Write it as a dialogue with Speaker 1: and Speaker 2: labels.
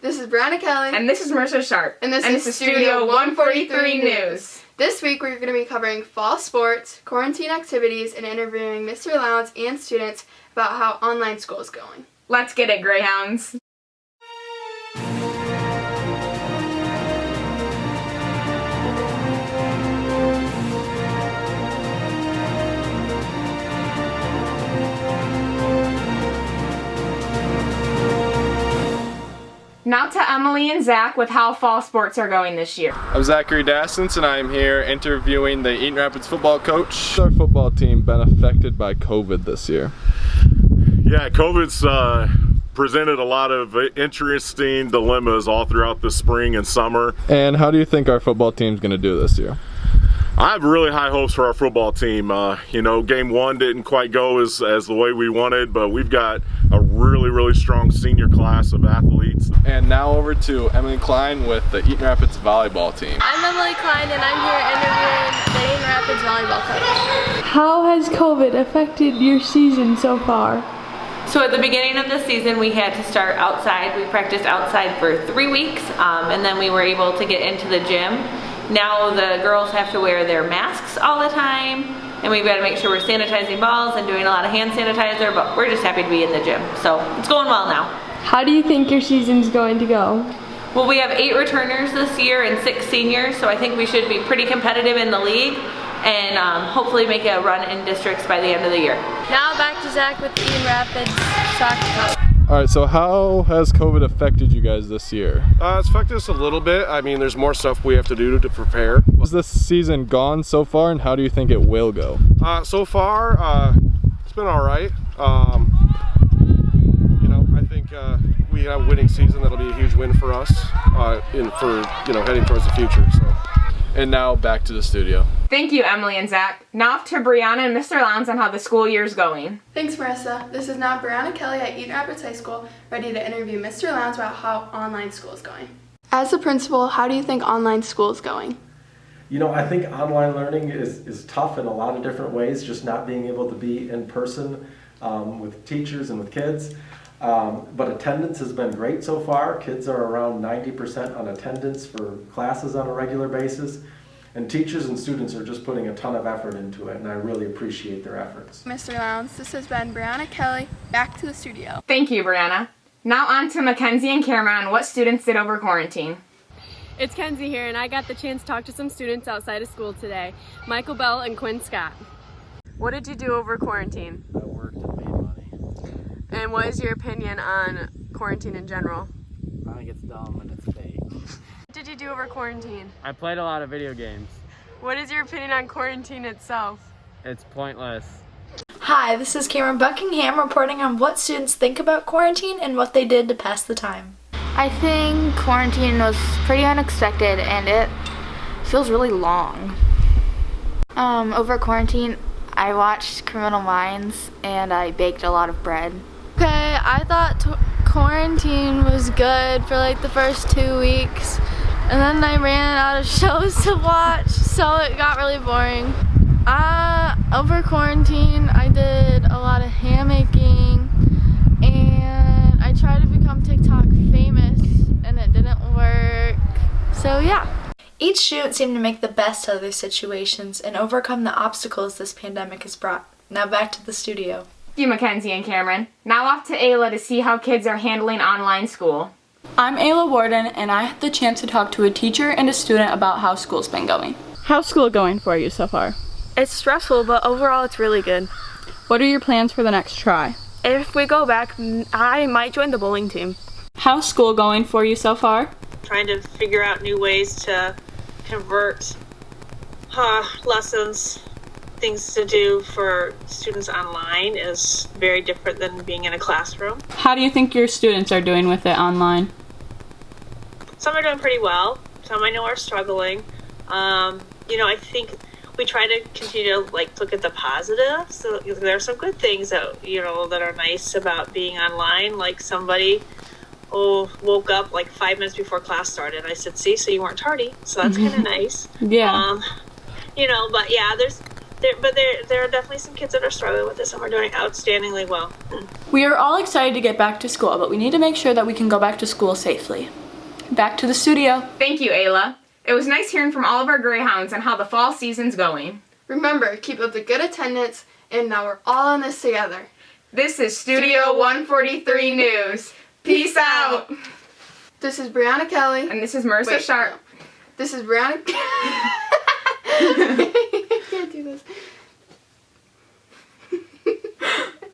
Speaker 1: This is Brianna Kelly.
Speaker 2: And this is Marissa Sharp.
Speaker 1: And this is Studio 143
Speaker 2: News.
Speaker 1: This week we're going to be covering fall sports, quarantine activities, and interviewing Mr. Lowndes and students about how online school is going.
Speaker 2: Let's get it, Greyhounds. Now to Emily and Zach with how fall sports are going this year.
Speaker 3: I'm Zachary Dassens, and I'm here interviewing the Eaton Rapids football coach. Has our football team been affected by COVID this year?
Speaker 4: Yeah, COVID's presented a lot of interesting dilemmas all throughout the spring and summer.
Speaker 3: And how do you think our football team's going to do this year?
Speaker 4: I have really high hopes for our football team. Game one didn't quite go as the way we wanted, but we've got a really strong senior class of athletes.
Speaker 3: And now over to Emily Klein with the Eaton Rapids volleyball team.
Speaker 5: I'm Emily Klein, and I'm here interviewing the Eaton Rapids volleyball coach.
Speaker 6: How has COVID affected your season so far?
Speaker 7: So at the beginning of the season, we had to start outside. We practiced outside for 3 weeks, and then we were able to get into the gym. Now the girls have to wear their masks all the time, and we've got to make sure we're sanitizing balls and doing a lot of hand sanitizer, but we're just happy to be in the gym. So it's going well now.
Speaker 6: How do you think your season's going to go?
Speaker 7: Well, we have 8 returners this year and 6 seniors, so I think we should be pretty competitive in the league and hopefully make a run in districts by the end of the year.
Speaker 5: Now back to Zach with Eaton Rapids soccer coach.
Speaker 3: Alright, so how has COVID affected you guys this year?
Speaker 8: It's affected us a little bit. I mean, there's more stuff we have to do to prepare.
Speaker 3: Has this season gone so far, and how do you think it will go?
Speaker 8: So far, it's been all right. I think we have a winning season. That'll be a huge win for us heading towards the future. So.
Speaker 3: And now back to the studio.
Speaker 2: Thank you, Emily and Zach. Now off to Brianna and Mr. Lowndes on how the school year's going.
Speaker 1: Thanks, Marissa. This is now Brianna Kelly at Eaton Rapids High School, ready to interview Mr. Lowndes about how online school is going. As a principal, how do you think online school is going?
Speaker 9: I think online learning is tough in a lot of different ways, just not being able to be in person with teachers and with kids. But attendance has been great so far. Kids are around 90% on attendance for classes on a regular basis. And teachers and students are just putting a ton of effort into it, and I really appreciate their efforts.
Speaker 1: Mr. Lowndes, this has been Brianna Kelly, back to the studio.
Speaker 2: Thank you, Brianna. Now on to Mackenzie and Cameron on what students did over quarantine.
Speaker 10: It's Kenzie here, and I got the chance to talk to some students outside of school today, Michael Bell and Quinn Scott. What did you do over quarantine?
Speaker 11: I worked and made money.
Speaker 10: And what is your opinion on quarantine in general?
Speaker 11: I think it's dumb and it's fake.
Speaker 10: What did you do over quarantine?
Speaker 11: I played a lot of video games.
Speaker 10: What is your opinion on quarantine itself?
Speaker 11: It's pointless.
Speaker 12: Hi, this is Cameron Buckingham reporting on what students think about quarantine and what they did to pass the time.
Speaker 5: I think quarantine was pretty unexpected, and it feels really long. Over quarantine, I watched Criminal Minds, and I baked a lot of bread.
Speaker 6: Okay, I thought quarantine was good for like the first 2 weeks, and then I ran out of shows to watch, so it got really boring. Over quarantine, I did a lot of hammocking, and I tried to become TikTok famous, and it didn't work, so yeah.
Speaker 12: Each student seemed to make the best out of their situations and overcome the obstacles this pandemic has brought. Now back to the studio.
Speaker 2: Thank you, Mackenzie and Cameron. Now off to Ayla to see how kids are handling online school.
Speaker 13: I'm Ayla Warden, and I had the chance to talk to a teacher and a student about how school's been going.
Speaker 10: How's school going for you so far?
Speaker 6: It's stressful, but overall it's really good.
Speaker 10: What are your plans for the next try?
Speaker 6: If we go back, I might join the bowling team.
Speaker 10: How's school going for you so far?
Speaker 14: Trying to figure out new ways to convert lessons, things to do for students online is very different than being in a classroom.
Speaker 10: How do you think your students are doing with it online?
Speaker 14: Some are doing pretty well. Some I know are struggling. I think we try to continue to look at the positive. So there are some good things that that are nice about being online. Like somebody woke up 5 minutes before class started. I said, "See, so you weren't tardy." So that's kind of nice.
Speaker 10: Yeah.
Speaker 14: But yeah, there's there are definitely some kids that are struggling with this, and we're doing outstandingly well.
Speaker 13: We are all excited to get back to school, but we need to make sure that we can go back to school safely. Back to the studio.
Speaker 2: Thank you, Ayla. It was nice hearing from all of our Greyhounds and how the fall season's going.
Speaker 1: Remember, keep up the good attendance, and now we're all in this together.
Speaker 2: This is Studio 143 News. Peace out.
Speaker 1: This is Brianna Kelly.
Speaker 2: And this is Marissa Sharp.
Speaker 1: This is Brianna. I can't do this.